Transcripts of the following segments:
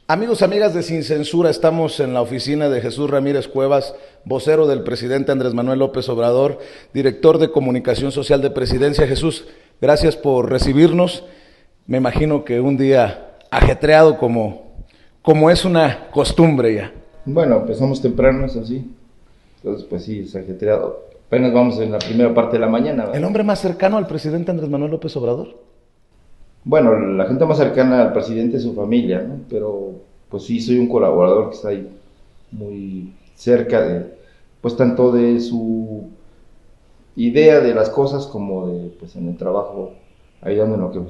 Amigos, amigas de Sin Censura, estamos en la oficina de Jesús Ramírez Cuevas, vocero del presidente Andrés Manuel López Obrador, director de Comunicación Social de Presidencia. Jesús, gracias por recibirnos. Me imagino que un día ajetreado como es una costumbre ya. Bueno, empezamos temprano, eso sí. Entonces, pues sí, es ajetreado. Apenas vamos en la primera parte de la mañana, ¿El ¿verdad? hombre más cercano al presidente Andrés Manuel López Obrador? Bueno, la gente más cercana al presidente es su familia, ¿no? Pero, pues sí, soy un colaborador que está ahí muy cerca de, pues tanto de su idea de las cosas como de, pues en el trabajo, ayudando en lo que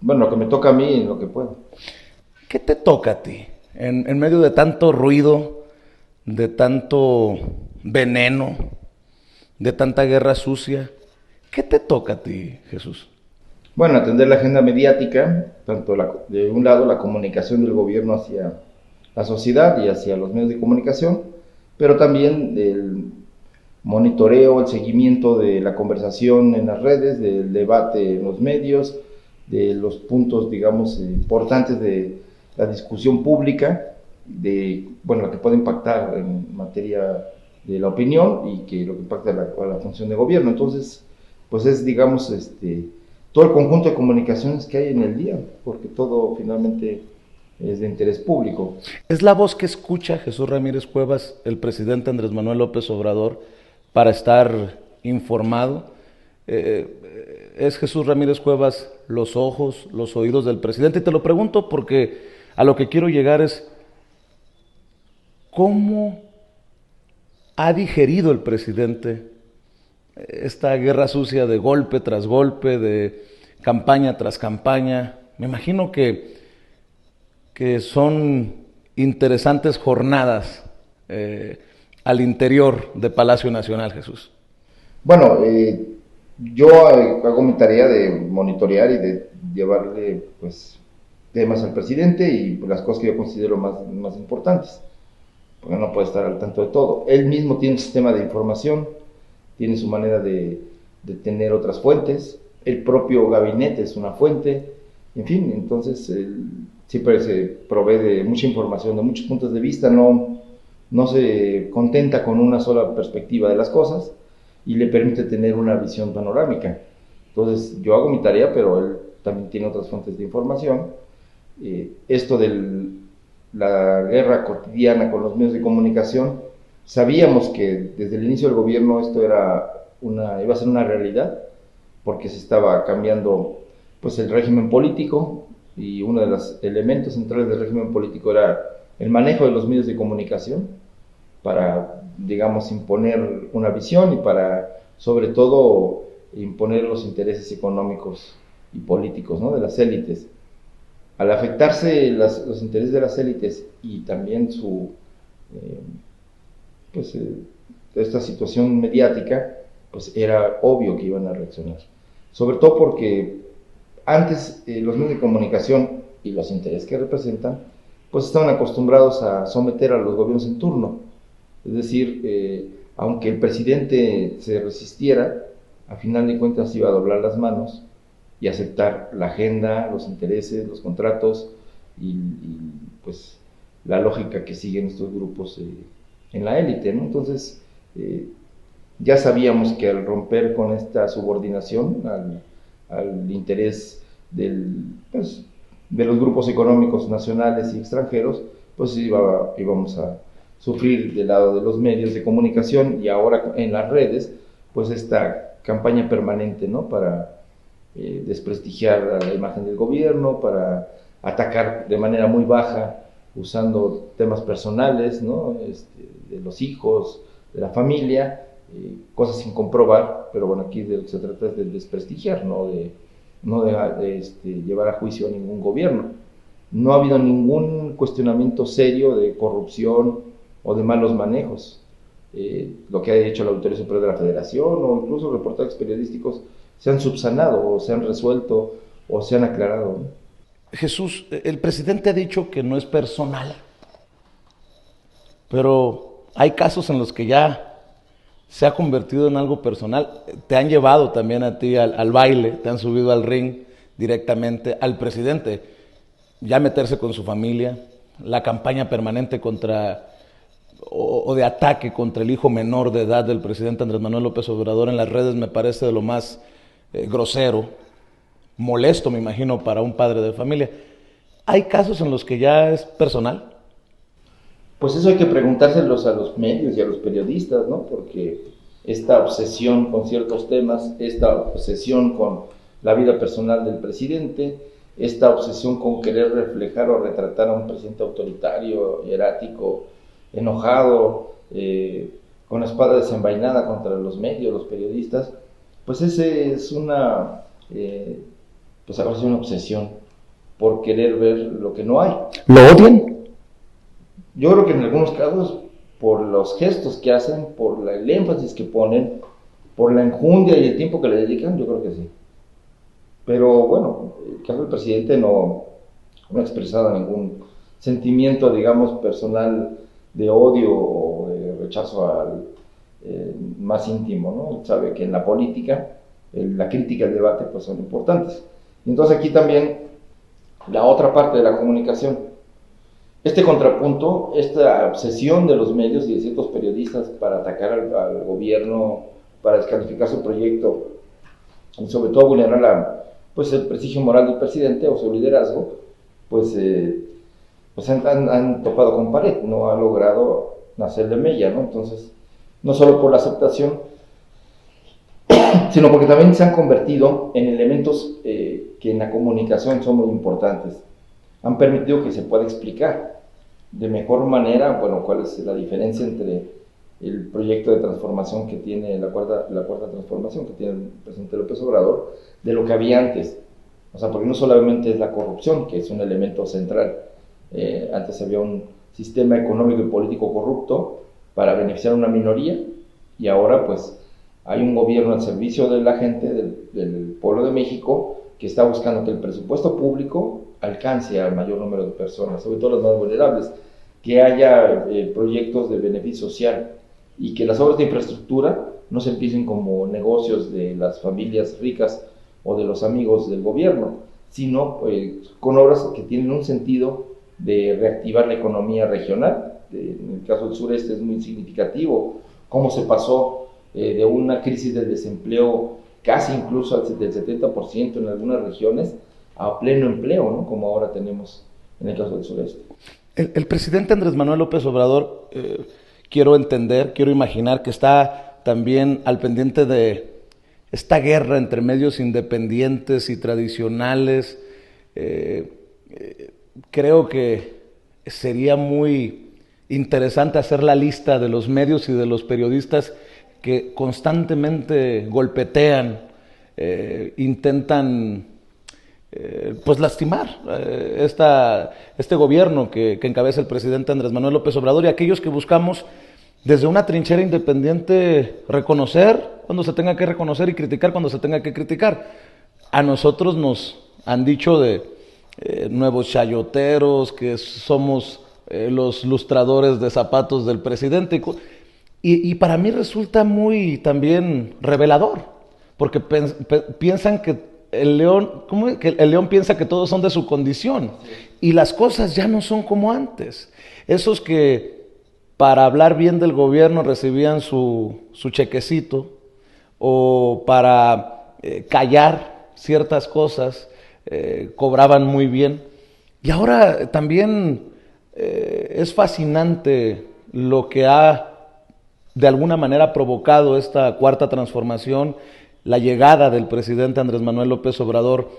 bueno, lo que me toca a mí en lo que puedo. ¿Qué te toca a ti en medio de tanto ruido, de tanto veneno, de tanta guerra sucia? ¿Qué te toca a ti, Jesús? Bueno, atender la agenda mediática, tanto de un lado la comunicación del gobierno hacia la sociedad y hacia los medios de comunicación, pero también el monitoreo, el seguimiento de la conversación en las redes, del debate en los medios, de los puntos, digamos, importantes de la discusión pública, de, bueno, lo que puede impactar en materia de la opinión y que lo que impacta a la función de gobierno. Entonces, pues es, digamos, todo el conjunto de comunicaciones que hay en el día, porque todo finalmente es de interés público. Es la voz que escucha Jesús Ramírez Cuevas, el presidente Andrés Manuel López Obrador, para estar informado. Es Jesús Ramírez Cuevas los ojos, los oídos del presidente. Y te lo pregunto porque a lo que quiero llegar es, ¿cómo ha digerido el presidente esta guerra sucia de golpe tras golpe, de campaña tras campaña? Me imagino que son interesantes jornadas al interior de Palacio Nacional, Jesús. Bueno, yo hago mi tarea de monitorear y de llevarle, pues, temas al presidente y pues, las cosas que yo considero más importantes, porque no puede estar al tanto de todo. Él mismo tiene un sistema de información, tiene su manera de tener otras fuentes, el propio gabinete es una fuente, en fin, entonces él siempre se provee de mucha información, de muchos puntos de vista, no se contenta con una sola perspectiva de las cosas y le permite tener una visión panorámica. Entonces yo hago mi tarea, pero él también tiene otras fuentes de información. Esto de la guerra cotidiana con los medios de comunicación, sabíamos que desde el inicio del gobierno esto iba a ser una realidad, porque se estaba cambiando pues el régimen político y uno de los elementos centrales del régimen político era el manejo de los medios de comunicación para, digamos, imponer una visión y para, sobre todo, imponer los intereses económicos y políticos, ¿no?, de las élites. Al afectarse los intereses de las élites y también eh, pues, esta situación mediática, pues era obvio que iban a reaccionar. Sobre todo porque antes los medios de comunicación y los intereses que representan, pues estaban acostumbrados a someter a los gobiernos en turno. Es decir, aunque el presidente se resistiera, a final de cuentas iba a doblar las manos y aceptar la agenda, los intereses, los contratos y pues la lógica que siguen estos grupos en la élite, ¿no? Entonces, ya sabíamos que al romper con esta subordinación al interés pues, de los grupos económicos nacionales y extranjeros, pues íbamos a sufrir del lado de los medios de comunicación y ahora en las redes, pues esta campaña permanente, ¿no?, para desprestigiar la imagen del gobierno, para atacar de manera muy baja, usando temas personales, ¿no?, de los hijos, de la familia, cosas sin comprobar, pero bueno, aquí de lo que se trata es de desprestigiar, no de llevar a juicio a ningún gobierno. No ha habido ningún cuestionamiento serio de corrupción o de malos manejos. Lo que ha hecho la Auditoría Superior de la Federación o incluso reportajes periodísticos se han subsanado o se han resuelto o se han aclarado, ¿no? Jesús, el presidente ha dicho que no es personal, pero hay casos en los que ya se ha convertido en algo personal. Te han llevado también a ti al baile, te han subido al ring directamente al presidente, ya meterse con su familia, la campaña permanente contra o de ataque contra el hijo menor de edad del presidente Andrés Manuel López Obrador en las redes me parece de lo más grosero, molesto, me imagino, para un padre de familia. ¿Hay casos en los que ya es personal? Pues eso hay que preguntárselos a los medios y a los periodistas, ¿no? Porque esta obsesión con ciertos temas, esta obsesión con la vida personal del presidente, esta obsesión con querer reflejar o retratar a un presidente autoritario, hierático, enojado, con la espada desenvainada contra los medios, los periodistas, pues ese es pues ahora es una obsesión por querer ver lo que no hay. ¿Lo odian? Yo creo que en algunos casos, por los gestos que hacen, por el énfasis que ponen, por la enjundia y el tiempo que le dedican, yo creo que sí. Pero bueno, el caso del presidente no ha expresado ningún sentimiento, digamos, personal de odio o de rechazo al más íntimo, ¿no? Él sabe que en la política, la crítica y el debate pues son importantes. Entonces aquí también la otra parte de la comunicación, este contrapunto, esta obsesión de los medios y de ciertos periodistas para atacar al gobierno, para descalificar su proyecto y sobre todo vulnerar pues el prestigio moral del presidente o su liderazgo, pues han topado con pared, no ha logrado nacer de mella, ¿no? Entonces, no solo por la aceptación, sino porque también se han convertido en elementos que en la comunicación son muy importantes. Han permitido que se pueda explicar de mejor manera, bueno, cuál es la diferencia entre el proyecto de transformación que tiene la cuarta transformación que tiene el presidente López Obrador, de lo que había antes. O sea, porque no solamente es la corrupción, que es un elemento central. Antes había un sistema económico y político corrupto para beneficiar a una minoría, y ahora pues hay un gobierno al servicio de la gente, del pueblo de México, que está buscando que el presupuesto público alcance al mayor número de personas, sobre todo las más vulnerables, que haya proyectos de beneficio social y que las obras de infraestructura no se empiecen como negocios de las familias ricas o de los amigos del gobierno, sino con obras que tienen un sentido de reactivar la economía regional. En el caso del sureste es muy significativo cómo se pasó de una crisis del desempleo casi incluso del 70% en algunas regiones a pleno empleo, ¿no? Como ahora tenemos en el caso del sureste. El presidente Andrés Manuel López Obrador, quiero imaginar que está también al pendiente de esta guerra entre medios independientes y tradicionales. Creo que sería muy interesante hacer la lista de los medios y de los periodistas que constantemente golpetean, intentan pues lastimar este gobierno que encabeza el presidente Andrés Manuel López Obrador, y aquellos que buscamos desde una trinchera independiente reconocer cuando se tenga que reconocer y criticar cuando se tenga que criticar. A nosotros nos han dicho de nuevos chayoteros, que somos los lustradores de zapatos del presidente, y para mí resulta muy también revelador, porque piensan que el león, que el león piensa que todos son de su condición, y las cosas ya no son como antes. Esos que para hablar bien del gobierno recibían su chequecito, o para callar ciertas cosas cobraban muy bien. Y ahora también es fascinante lo que ha de alguna manera provocado esta cuarta transformación, la llegada del presidente Andrés Manuel López Obrador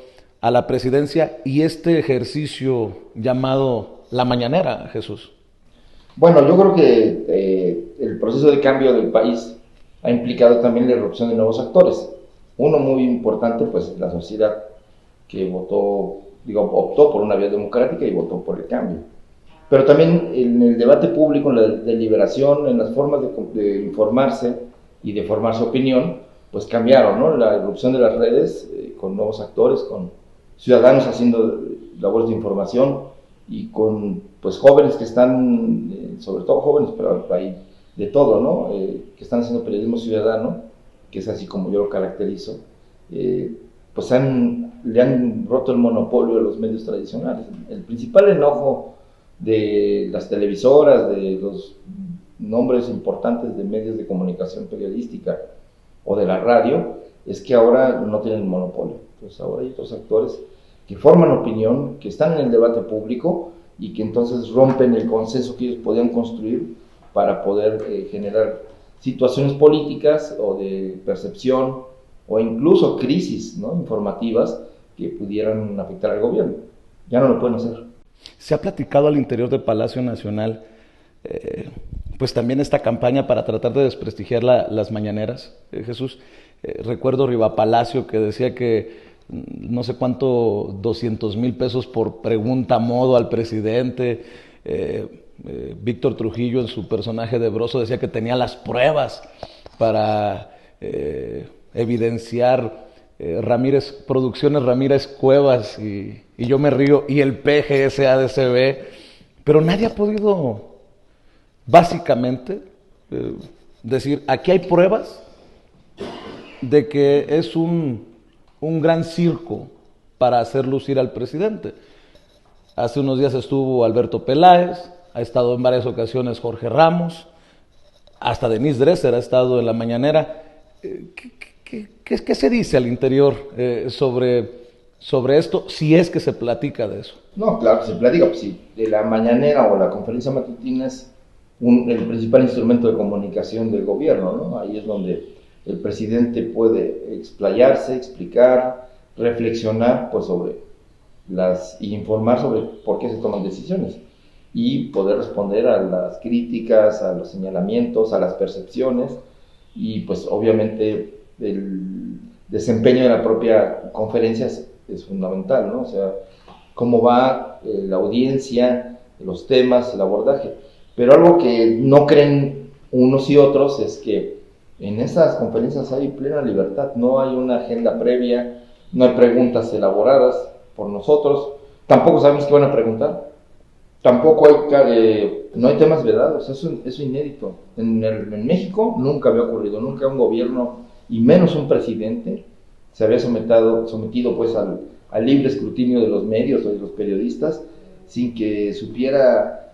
a la presidencia y este ejercicio llamado la mañanera, Jesús. Bueno, yo creo que el proceso de cambio del país ha implicado también la irrupción de nuevos actores. Uno muy importante, pues la sociedad que optó por una vía democrática y votó por el cambio. Pero también en el debate público, en la deliberación, en las formas de informarse y de formar su opinión, pues cambiaron, ¿no? La irrupción de las redes con nuevos actores, con ciudadanos haciendo labores de información y con pues jóvenes que están, sobre todo jóvenes, pero hay de todo, ¿no? Que están haciendo periodismo ciudadano, que es así como yo lo caracterizo, pues le han roto el monopolio de los medios tradicionales. El principal enojo de las televisoras, de los nombres importantes de medios de comunicación periodística o de la radio, es que ahora no tienen monopolio. Entonces ahora hay otros actores que forman opinión, que están en el debate público y que entonces rompen el consenso que ellos podían construir para poder generar situaciones políticas o de percepción o incluso crisis, ¿no?, informativas que pudieran afectar al gobierno. Ya no lo pueden hacer. Se ha platicado al interior del Palacio Nacional, pues también esta campaña para tratar de desprestigiar las mañaneras, Jesús. Recuerdo Riva Palacio que decía que no sé cuánto, 200,000 pesos por pregunta a modo al presidente. Víctor Trujillo en su personaje de Broso decía que tenía las pruebas para evidenciar Producciones Ramírez Cuevas y yo me río, y el PGSADCB, pero nadie ha podido básicamente decir, aquí hay pruebas de que es un gran circo para hacer lucir al presidente. Hace unos días estuvo Alberto Peláez, ha estado en varias ocasiones Jorge Ramos, hasta Denise Dresser ha estado en la mañanera. ¿Qué se dice al interior sobre esto, si es que se platica de eso? No, claro que se platica, pues sí, de la mañanera o la conferencia matutina es el principal instrumento de comunicación del gobierno, ¿no? Ahí es donde el presidente puede explayarse, explicar, reflexionar pues sobre y informar sobre por qué se toman decisiones y poder responder a las críticas, a los señalamientos, a las percepciones y pues obviamente el desempeño de la propia conferencia es fundamental, ¿no? O sea, cómo va la audiencia, los temas, el abordaje. Pero algo que no creen unos y otros es que en esas conferencias hay plena libertad, no hay una agenda previa, no hay preguntas elaboradas por nosotros, tampoco sabemos qué van a preguntar, tampoco no hay temas vedados, eso es inédito. En México nunca había ocurrido, nunca un gobierno, y menos un presidente, se había sometido pues al libre escrutinio de los medios o de los periodistas, sin que supiera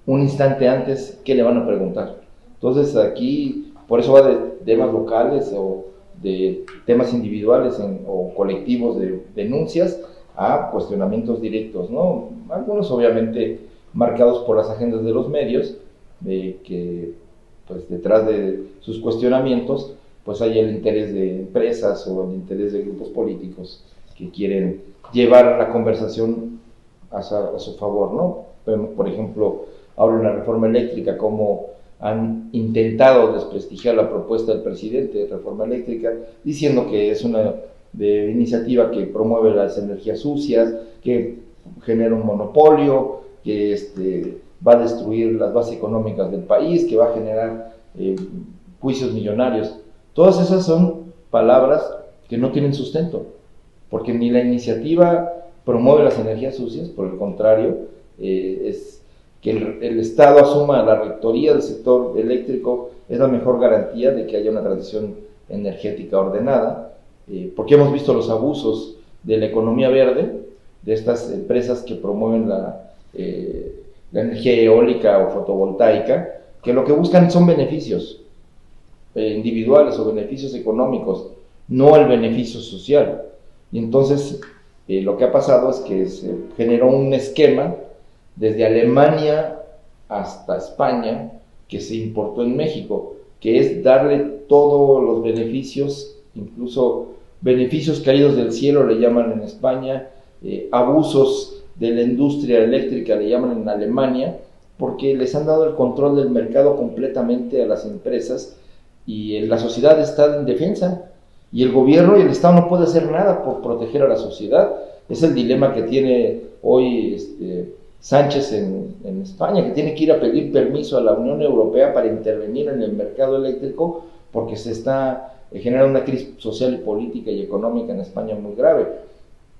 un instante antes qué le van a preguntar. Entonces aquí, por eso va de temas locales o de temas individuales o colectivos de denuncias a cuestionamientos directos, ¿no? Algunos obviamente marcados por las agendas de los medios, que pues detrás de sus cuestionamientos pues hay el interés de empresas o el interés de grupos políticos que quieren llevar la conversación a su favor, ¿no? Por ejemplo, ahora en la reforma eléctrica, cómo han intentado desprestigiar la propuesta del presidente de reforma eléctrica, diciendo que es una iniciativa que promueve las energías sucias, que genera un monopolio, que va a destruir las bases económicas del país, que va a generar juicios millonarios. Todas esas son palabras que no tienen sustento, porque ni la iniciativa promueve las energías sucias, por el contrario, es que el Estado asuma la rectoría del sector eléctrico, es la mejor garantía de que haya una transición energética ordenada, porque hemos visto los abusos de la economía verde, de estas empresas que promueven la energía eólica o fotovoltaica, que lo que buscan son beneficios individuales o beneficios económicos, no el beneficio social. Y entonces lo que ha pasado es que se generó un esquema desde Alemania hasta España que se importó en México, que es darle todos los beneficios, incluso beneficios caídos del cielo le llaman en España, abusos de la industria eléctrica le llaman en Alemania, porque les han dado el control del mercado completamente a las empresas y la sociedad está en defensa y el gobierno y el Estado no puede hacer nada por proteger a la sociedad. Es el dilema que tiene hoy Sánchez en España, que tiene que ir a pedir permiso a la Unión Europea para intervenir en el mercado eléctrico porque se está generando una crisis social y política y económica en España muy grave,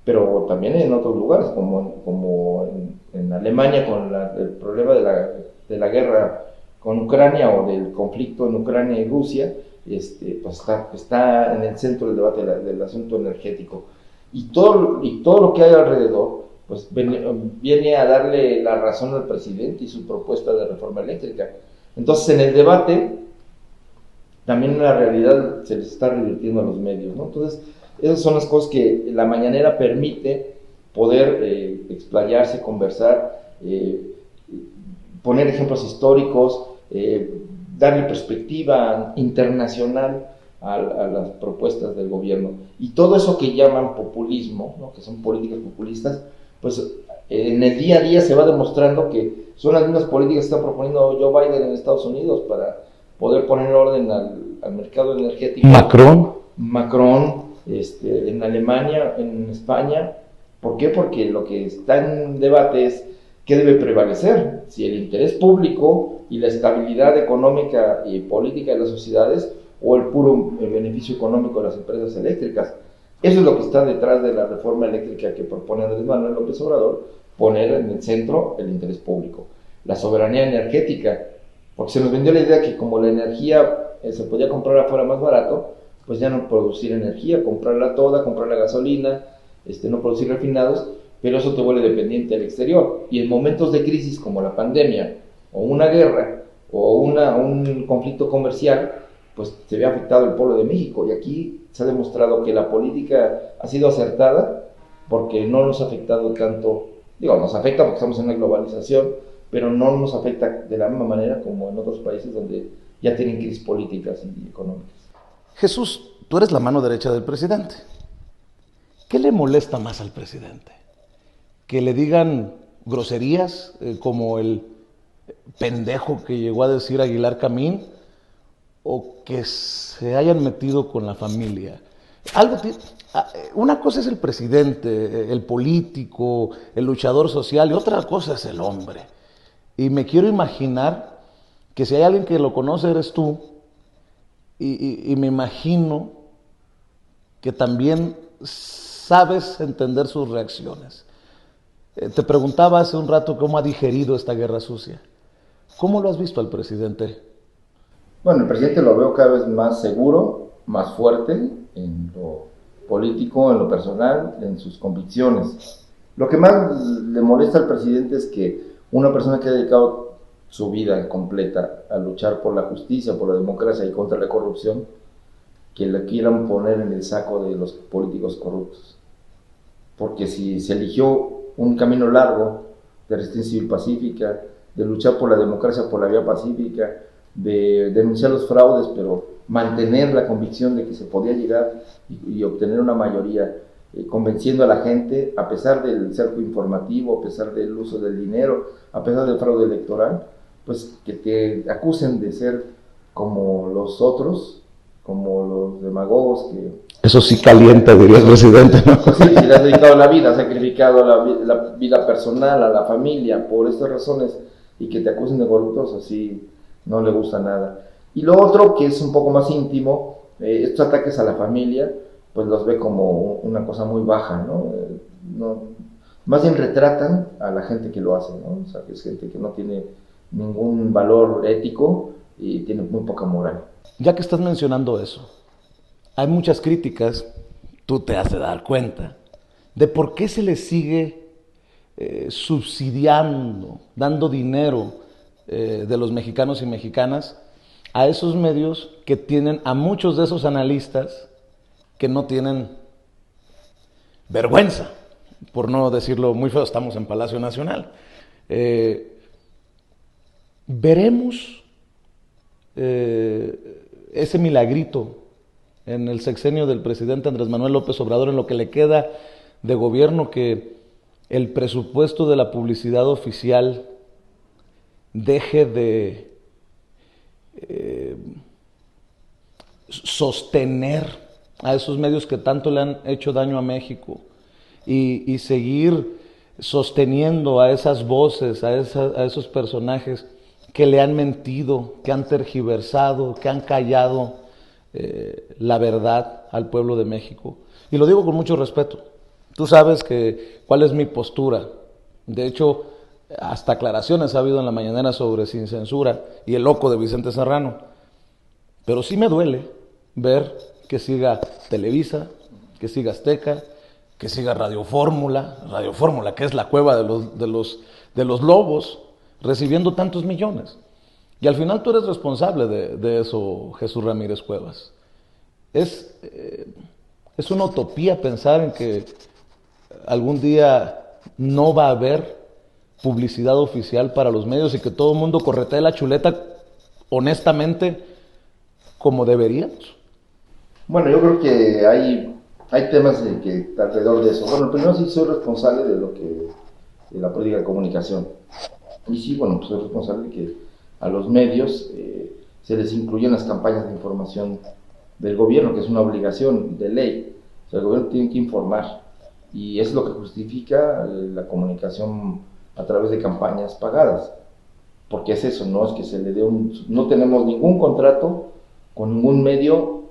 pero también en otros lugares como en Alemania con el problema de la guerra con Ucrania o del conflicto en Ucrania y Rusia, pues está en el centro del debate del asunto energético. Y todo lo que hay alrededor pues viene a darle la razón al presidente y su propuesta de reforma eléctrica. Entonces, en el debate, también la realidad se les está revirtiendo a los medios, ¿no? Entonces, esas son las cosas que la mañanera permite poder explayarse, conversar, poner ejemplos históricos, darle perspectiva internacional a las propuestas del gobierno. Y todo eso que llaman populismo, ¿no? Que son políticas populistas, pues en el día a día se va demostrando que son las mismas políticas que está proponiendo Joe Biden en Estados Unidos para poder poner orden al mercado energético. Macron, en Alemania, en España. ¿Por qué? Porque lo que está en debate es qué debe prevalecer, si el interés público y la estabilidad económica y política de las sociedades o el puro beneficio económico de las empresas eléctricas. Eso es lo que está detrás de la reforma eléctrica que propone Andrés Manuel López Obrador, poner en el centro el interés público, la soberanía energética, porque se nos vendió la idea que como la energía se podía comprar afuera más barato, pues ya no producir energía, comprarla toda, comprar la gasolina, no producir refinados, pero eso te vuelve dependiente del exterior. Y en momentos de crisis como la pandemia, o una guerra, o un conflicto comercial, pues se ve afectado el pueblo de México. Y aquí se ha demostrado que la política ha sido acertada porque no nos ha afectado tanto, nos afecta porque estamos en una globalización, pero no nos afecta de la misma manera como en otros países donde ya tienen crisis políticas y económicas. Jesús, tú eres la mano derecha del presidente. ¿Qué le molesta más al presidente? ¿Que le digan groserías como el pendejo que llegó a decir Aguilar Camín? ¿O que se hayan metido con la familia? Una cosa es el presidente, el político, el luchador social, y otra cosa es el hombre. Y me quiero imaginar que si hay alguien que lo conoce eres tú, y me imagino que también sabes entender sus reacciones. Te preguntaba hace un rato cómo ha digerido esta guerra sucia. ¿Cómo lo has visto al presidente? Bueno, el presidente lo veo cada vez más seguro, más fuerte en lo político, en lo personal, en sus convicciones. Lo que más le molesta al presidente es que una persona que ha dedicado su vida completa a luchar por la justicia, por la democracia y contra la corrupción, que le quieran poner en el saco de los políticos corruptos. Porque si se eligió un camino largo de resistencia civil pacífica, de luchar por la democracia por la vía pacífica, de denunciar los fraudes, pero mantener la convicción de que se podía llegar y obtener una mayoría, convenciendo a la gente, a pesar del cerco informativo, a pesar del uso del dinero, a pesar del fraude electoral, pues que te acusen de ser como los otros, como los demagogos que... Eso sí calienta, diría el presidente, ¿no? Sí, si le has dedicado la vida, has sacrificado la vida personal, a la familia, por estas razones, y que te acusen de corruptos, así no le gusta nada. Y lo otro, que es un poco más íntimo, estos ataques a la familia, pues los ve como una cosa muy baja, ¿no? Más bien retratan a la gente que lo hace, ¿no? O sea, que es gente que no tiene ningún valor ético y tiene muy poca moral. Ya que estás mencionando eso, hay muchas críticas, tú te has de dar cuenta, de por qué se le sigue subsidiando, dando dinero de los mexicanos y mexicanas a esos medios que tienen a muchos de esos analistas que no tienen vergüenza, por no decirlo muy feo, estamos en Palacio Nacional. Veremos ese milagrito en el sexenio del presidente Andrés Manuel López Obrador, en lo que le queda de gobierno, que el presupuesto de la publicidad oficial deje de sostener a esos medios que tanto le han hecho daño a México y seguir sosteniendo a esas voces, a esos personajes que le han mentido, que han tergiversado, que han callado la verdad al pueblo de México. Y lo digo con mucho respeto. Tú sabes cuál es mi postura. De hecho, hasta aclaraciones ha habido en la mañanera sobre Sin Censura y El Loco de Vicente Serrano. Pero sí me duele ver que siga Televisa, que siga Azteca, que siga Radio Fórmula, que es la cueva de los lobos, recibiendo tantos millones. Y al final tú eres responsable de eso, Jesús Ramírez Cuevas. Es una utopía pensar en que algún día no va a haber publicidad oficial para los medios y que todo el mundo corretee la chuleta honestamente como deberíamos. Bueno, yo creo que hay temas que alrededor de eso. Bueno, primero sí soy responsable de la política de comunicación. Y sí, bueno, pues soy responsable de que a los medios se les incluyen las campañas de información del gobierno, que es una obligación de ley. O sea, el gobierno tiene que informar. Y es lo que justifica la comunicación a través de campañas pagadas. Porque es eso, no es que se le dé no tenemos ningún contrato con ningún medio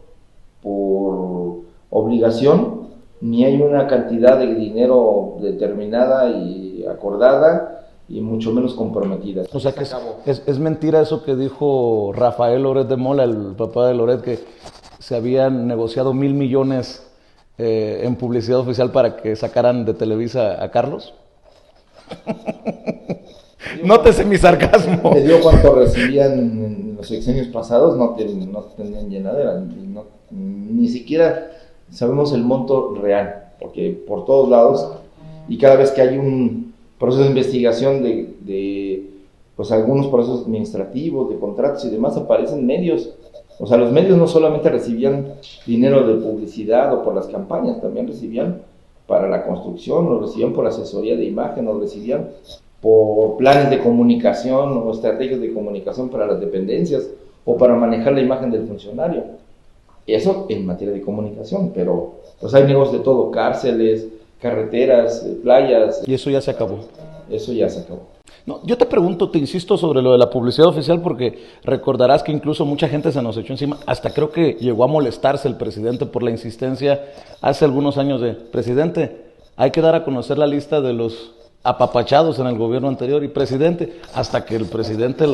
por obligación, ni hay una cantidad de dinero determinada y acordada, y mucho menos comprometida. O sea que es mentira eso que dijo Rafael Loret de Mola, el papá de Loret, que se habían negociado 1,000 millones en publicidad oficial para que sacaran de Televisa a Carlos. Nótese mi sarcasmo. Te digo cuánto recibían en los sexenios pasados, no tenían llenadera, ni siquiera sabemos el monto real, porque por todos lados, y cada vez que hay un proceso de investigación de pues algunos procesos administrativos, de contratos y demás, aparecen medios. O sea, los medios no solamente recibían dinero de publicidad o por las campañas, también recibían para la construcción, lo recibían por asesoría de imagen, lo recibían por planes de comunicación o estrategias de comunicación para las dependencias o para manejar la imagen del funcionario. Eso en materia de comunicación, pero pues hay negocios de todo, cárceles, carreteras, playas. Y eso ya se acabó. Eso ya se acabó. No, yo te pregunto, te insisto sobre lo de la publicidad oficial, porque recordarás que incluso mucha gente se nos echó encima, hasta creo que llegó a molestarse el presidente por la insistencia hace algunos años de: presidente, hay que dar a conocer la lista de los apapachados en el gobierno anterior, y presidente, hasta que el presidente,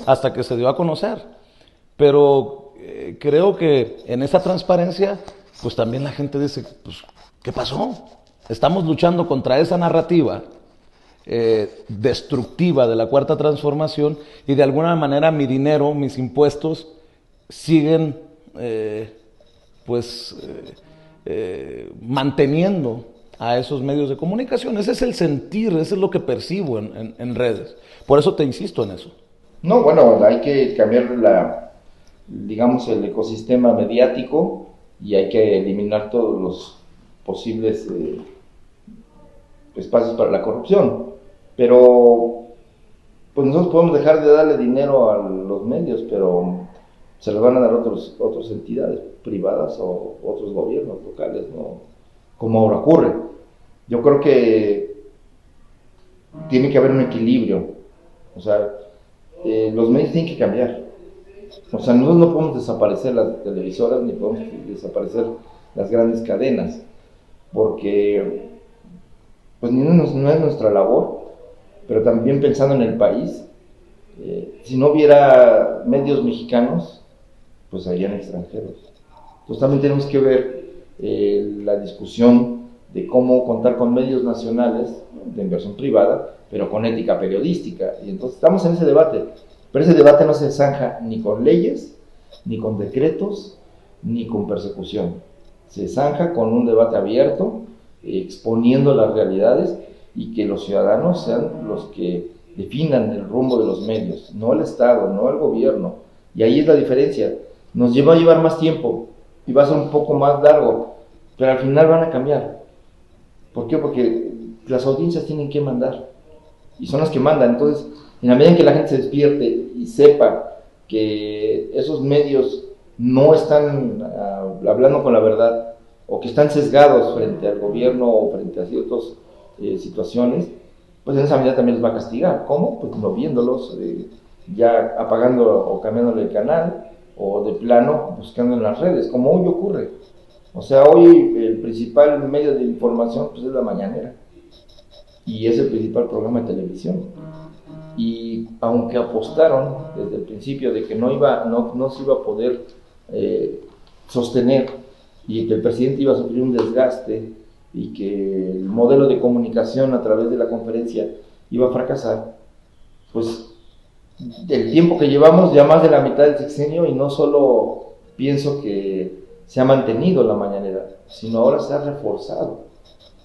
hasta que se dio a conocer. Pero creo que en esa transparencia, pues también la gente dice, pues, ¿qué pasó? Estamos luchando contra esa narrativa destructiva de la Cuarta Transformación, y de alguna manera mi dinero, mis impuestos siguen manteniendo a esos medios de comunicación. Ese es el sentir, ese es lo que percibo en redes. Por eso te insisto en eso. No, bueno, hay que cambiar digamos, el ecosistema mediático, y hay que eliminar todos los posibles espacios para la corrupción. Pero pues nosotros podemos dejar de darle dinero a los medios, pero se los van a dar otras entidades privadas o otros gobiernos locales, ¿no? Como ahora ocurre. Yo creo que tiene que haber un equilibrio. O sea, los medios tienen que cambiar. O sea, nosotros no podemos desaparecer las televisoras, ni podemos desaparecer las grandes cadenas, porque pues no es nuestra labor. Pero también pensando en el país, si no hubiera medios mexicanos, pues harían extranjeros. Entonces también tenemos que ver la discusión de cómo contar con medios nacionales de inversión privada, pero con ética periodística. Y entonces estamos en ese debate, pero ese debate no se zanja ni con leyes, ni con decretos, ni con persecución. Se zanja con un debate abierto, exponiendo las realidades, y que los ciudadanos sean los que definan el rumbo de los medios, no el Estado, no el gobierno. Y ahí es la diferencia. Nos va a llevar más tiempo y va a ser un poco más largo, pero al final van a cambiar. ¿Por qué? Porque las audiencias tienen que mandar, y son las que mandan. Entonces, en la medida en que la gente se despierte y sepa que esos medios no están hablando con la verdad, o que están sesgados frente al gobierno o frente a ciertas situaciones, pues en esa medida también les va a castigar. ¿Cómo? Pues no viéndolos, ya apagando o cambiándole el canal, o de plano buscando en las redes, como hoy ocurre. O sea, hoy el principal medio de información pues es la mañanera, y es el principal programa de televisión. Y aunque apostaron desde el principio de que no se iba a poder sostener, y que el presidente iba a sufrir un desgaste y que el modelo de comunicación a través de la conferencia iba a fracasar, pues el tiempo que llevamos, ya más de la mitad del sexenio, y no solo pienso que se ha mantenido la mañanera, sino ahora se ha reforzado.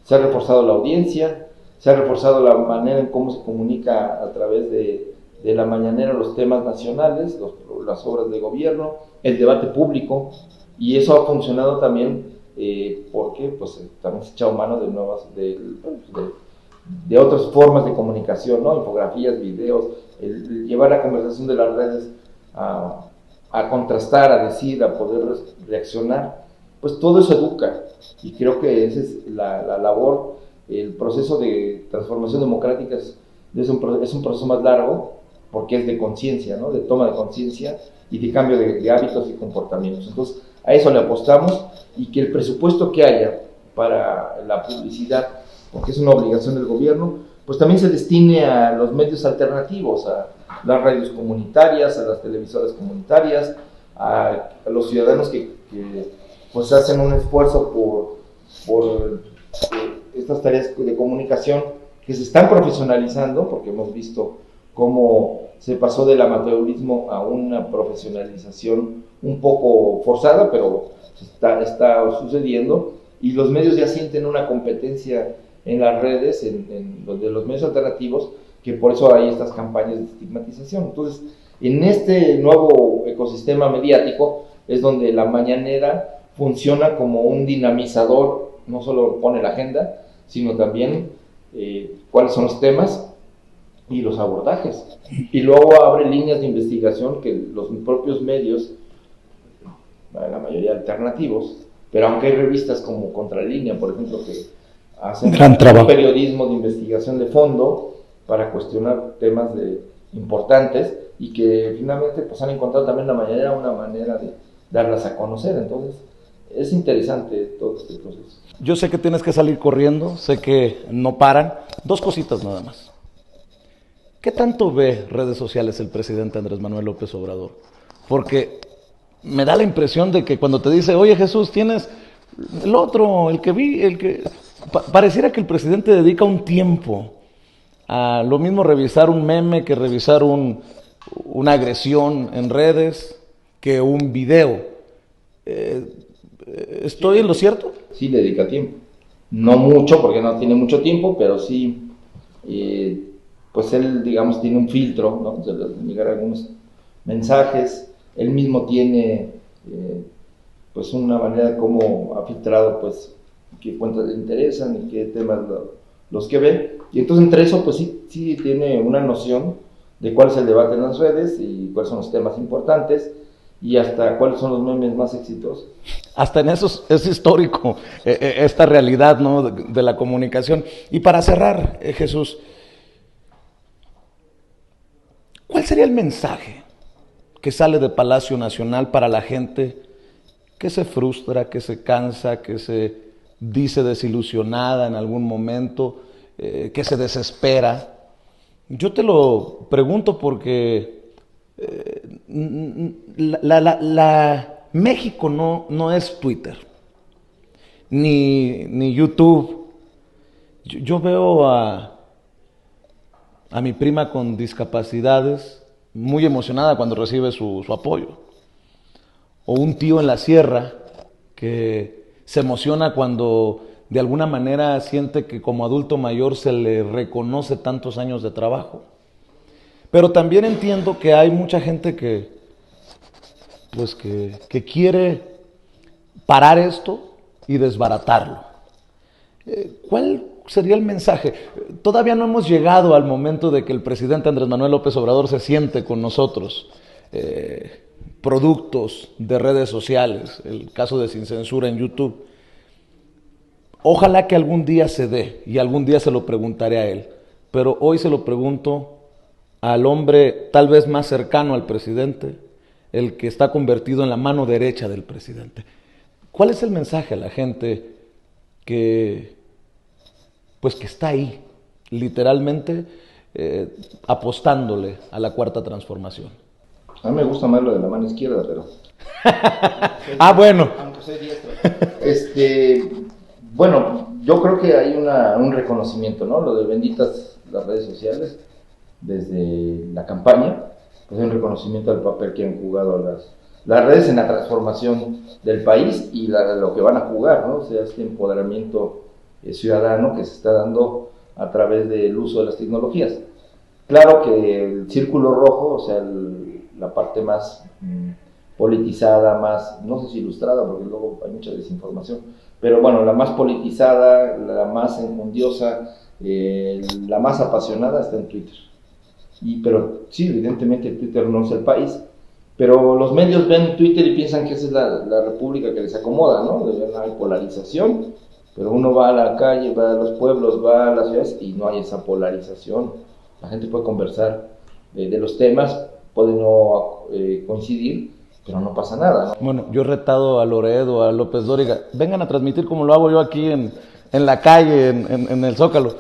Se ha reforzado la audiencia, se ha reforzado la manera en cómo se comunica a través de la mañanera los temas nacionales, las obras de gobierno, el debate público, y eso ha funcionado también porque pues, también se ha echado mano de nuevas, de otras formas de comunicación, ¿no? Infografías, videos, el llevar la conversación de las redes a contrastar, a decir, a poder reaccionar, pues todo eso educa, y creo que esa es la labor. El proceso de transformación democrática es un proceso más largo, porque es de conciencia, ¿no? De toma de conciencia y de cambio de hábitos y comportamientos. Entonces, a eso le apostamos, y que el presupuesto que haya para la publicidad, porque es una obligación del gobierno, pues también se destine a los medios alternativos, a las radios comunitarias, a las televisoras comunitarias, a los ciudadanos que pues hacen un esfuerzo por estas tareas de comunicación, que se están profesionalizando, porque hemos visto cómo se pasó del amateurismo a una profesionalización un poco forzada, pero está sucediendo, y los medios ya sienten una competencia en las redes, en los medios alternativos, que por eso hay estas campañas de estigmatización. Entonces, en este nuevo ecosistema mediático es donde la mañanera funciona como un dinamizador, no solo pone la agenda, sino también cuáles son los temas y los abordajes. Y luego abre líneas de investigación que los propios medios, la mayoría alternativos, pero aunque hay revistas como Contralínea, por ejemplo, que hacen un periodismo de investigación de fondo para cuestionar temas importantes, y que finalmente pues han encontrado también la mañanera una manera de darlas a conocer. Entonces es interesante todo este proceso. Yo sé que tienes que salir corriendo, sé que no paran. Dos cositas nada más. ¿Qué tanto ve redes sociales el presidente Andrés Manuel López Obrador? Porque me da la impresión de que cuando te dice, oye Jesús, tienes el otro, el que vi, pareciera que el presidente dedica un tiempo a lo mismo revisar un meme que revisar una agresión en redes, que un video. ¿Estoy en lo cierto? Sí, le dedica tiempo. No mucho, porque no tiene mucho tiempo, pero sí, pues él, digamos, tiene un filtro, ¿no? Se le llegan algunos mensajes. Él mismo tiene, pues, una manera de cómo ha filtrado, pues, qué cuentas le interesan y qué temas los que ven. Y entonces, entre eso, pues, sí tiene una noción de cuál es el debate en las redes y cuáles son los temas importantes, y hasta cuáles son los memes más exitosos. Hasta en eso es histórico esta realidad, ¿no? de la comunicación. Y para cerrar, Jesús, ¿cuál sería el mensaje que sale de Palacio Nacional para la gente que se frustra, que se cansa, que se dice desilusionada en algún momento, que se desespera? Yo te lo pregunto porque México no es Twitter, ni YouTube. Yo veo a mi prima con discapacidades muy emocionada cuando recibe su apoyo. O un tío en la sierra que se emociona cuando de alguna manera siente que como adulto mayor se le reconoce tantos años de trabajo. Pero también entiendo que hay mucha gente que quiere parar esto y desbaratarlo. ¿Cuál sería el mensaje? Todavía no hemos llegado al momento de que el presidente Andrés Manuel López Obrador se siente con nosotros. Productos de redes sociales, el caso de Sin Censura en YouTube. Ojalá que algún día se dé, y algún día se lo preguntaré a él, pero hoy se lo pregunto al hombre tal vez más cercano al presidente, el que está convertido en la mano derecha del presidente. ¿Cuál es el mensaje a la gente que está ahí, literalmente apostándole a la cuarta transformación? A mí me gusta más lo de la mano izquierda, pero... Bueno. Aunque soy diestro. Bueno, yo creo que hay un reconocimiento, ¿no? Lo de benditas las redes sociales, desde la campaña, pues hay un reconocimiento al papel que han jugado las redes en la transformación del país y lo que van a jugar, ¿no? O sea, este empoderamiento ciudadano que se está dando a través del uso de las tecnologías. Claro que el círculo rojo, o sea, la parte más politizada, más, no sé si ilustrada, porque luego hay mucha desinformación, pero bueno, la más politizada, la más enjundiosa, la más apasionada está en Twitter. Pero sí, evidentemente Twitter no es el país, pero los medios ven Twitter y piensan que esa es la república que les acomoda, ¿no? Hay polarización, pero uno va a la calle, va a los pueblos, va a las ciudades y no hay esa polarización. La gente puede conversar de los temas, puede no coincidir, pero no pasa nada, ¿no? Bueno, yo he retado a Loredo, a López Dóriga, vengan a transmitir como lo hago yo aquí en la calle, en el Zócalo,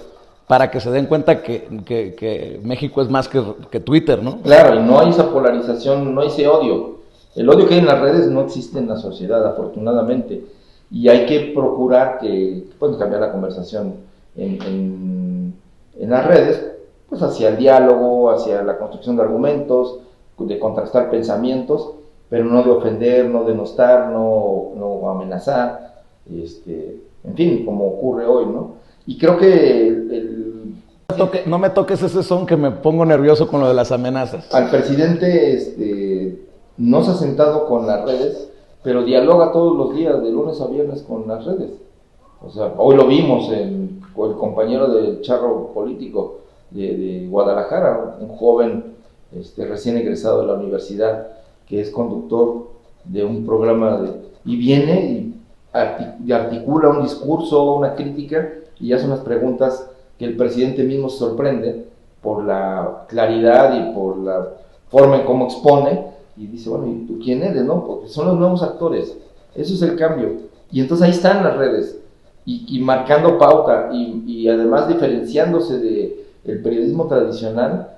para que se den cuenta que México es más que Twitter, ¿no? Claro, y no hay esa polarización, no hay ese odio. El odio que hay en las redes no existe en la sociedad, afortunadamente, y hay que procurar que pueden cambiar la conversación en las redes, pues hacia el diálogo, hacia la construcción de argumentos, de contrastar pensamientos, pero no de ofender, no denostar, no amenazar, en fin, como ocurre hoy, ¿no? Y creo que no me toques ese son que me pongo nervioso con lo de las amenazas. al presidente no se ha sentado con las redes, pero dialoga todos los días, de lunes a viernes, con las redes. O sea, hoy lo vimos con el compañero del charro político de Guadalajara, un joven recién egresado de la universidad, que es conductor de un programa y viene y articula un discurso, una crítica, y hace unas preguntas que el presidente mismo se sorprende por la claridad y por la forma en cómo expone, y dice, bueno, ¿y tú quién eres, no? Porque son los nuevos actores, eso es el cambio, y entonces ahí están las redes, y marcando pauta, y además diferenciándose del periodismo tradicional.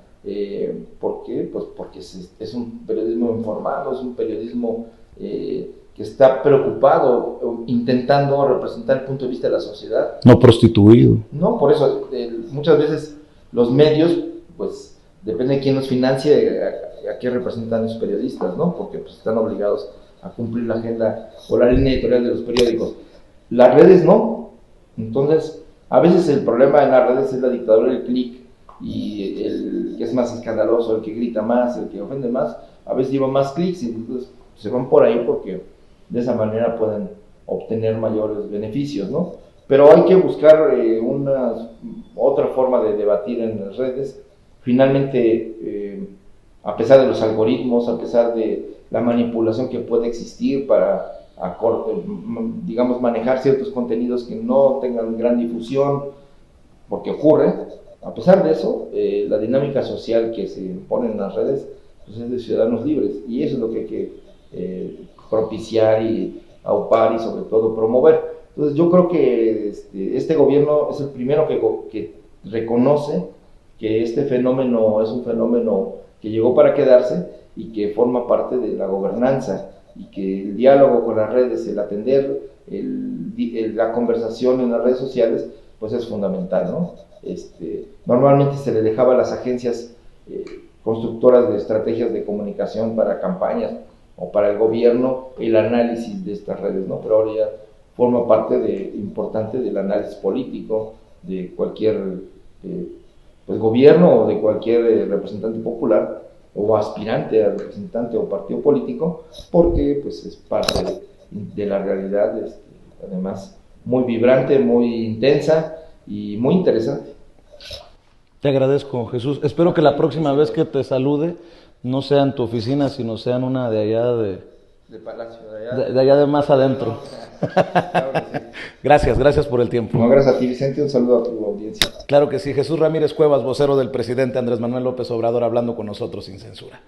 ¿Por qué? Pues porque es un periodismo informado, es un periodismo que está preocupado, intentando representar el punto de vista de la sociedad. No prostituido. No, por eso muchas veces los medios, pues depende de quién los financie, a qué representan esos periodistas, ¿no? Porque pues, están obligados a cumplir la agenda o la línea editorial de los periódicos. Las redes no. Entonces, a veces el problema en las redes es la dictadura del clic, y el que es más escandaloso, el que grita más, el que ofende más, a veces lleva más clics, y entonces se van por ahí porque de esa manera pueden obtener mayores beneficios, ¿no? Pero hay que buscar otra forma de debatir en las redes. Finalmente, a pesar de los algoritmos, a pesar de la manipulación que puede existir para, digamos, manejar ciertos contenidos que no tengan gran difusión, porque ocurre. A pesar de eso, la dinámica social que se impone en las redes pues es de ciudadanos libres, y eso es lo que hay que propiciar y aupar y sobre todo promover. Entonces yo creo que este gobierno es el primero que reconoce que este fenómeno es un fenómeno que llegó para quedarse y que forma parte de la gobernanza, y que el diálogo con las redes, el atender la conversación en las redes sociales, pues es fundamental, ¿no? Normalmente se le dejaba a las agencias constructoras de estrategias de comunicación para campañas o para el gobierno el análisis de estas redes, ¿no? Pero ahora ya forma parte importante del análisis político de cualquier pues gobierno o de cualquier representante popular o aspirante a representante o partido político, porque pues es parte de la realidad, además muy vibrante, muy intensa y muy interesante. Te agradezco, Jesús. Espero que la próxima vez que te salude no sea en tu oficina, sino sea en una de allá de Palacio, de allá de más adentro. Claro que sí. Gracias por el tiempo. No, gracias a ti, Vicente, un saludo a tu audiencia. Claro que sí. Jesús Ramírez Cuevas, vocero del presidente Andrés Manuel López Obrador, hablando con nosotros sin censura.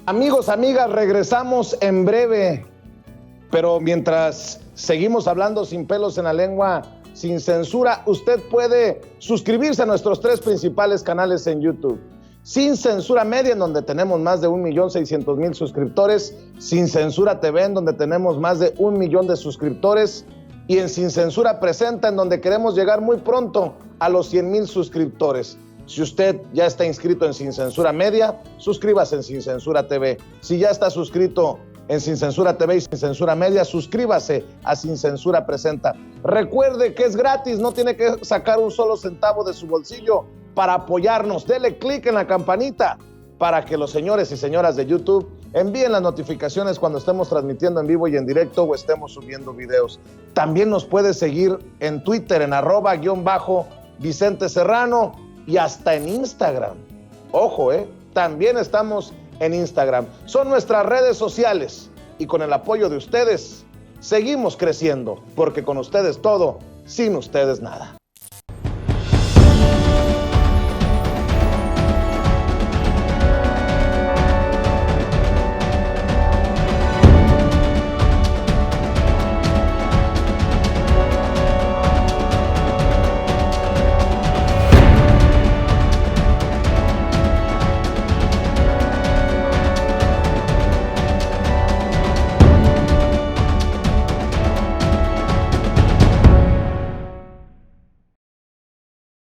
Amigos, amigas, regresamos en breve, pero mientras seguimos hablando sin pelos en la lengua, sin censura, usted puede suscribirse a nuestros 3 principales canales en YouTube. Sin Censura Media, en donde tenemos más de 1.600.000 suscriptores. Sin Censura TV, en donde tenemos más de 1 millón de suscriptores. y en Sin Censura Presenta, en donde queremos llegar muy pronto a los 100,000 suscriptores. Si usted ya está inscrito en Sin Censura Media, suscríbase en Sin Censura TV. Si ya está suscrito en Sin Censura TV y Sin Censura Media, suscríbase a Sin Censura Presenta. Recuerde que es gratis, no tiene que sacar un solo centavo de su bolsillo para apoyarnos. Dele clic en la campanita para que los señores y señoras de YouTube envíen las notificaciones cuando estemos transmitiendo en vivo y en directo o estemos subiendo videos. También nos puede seguir en Twitter en @Vicente Serrano y hasta en Instagram. Ojo, también estamos en Instagram. Son nuestras redes sociales y con el apoyo de ustedes seguimos creciendo, porque con ustedes todo, sin ustedes nada.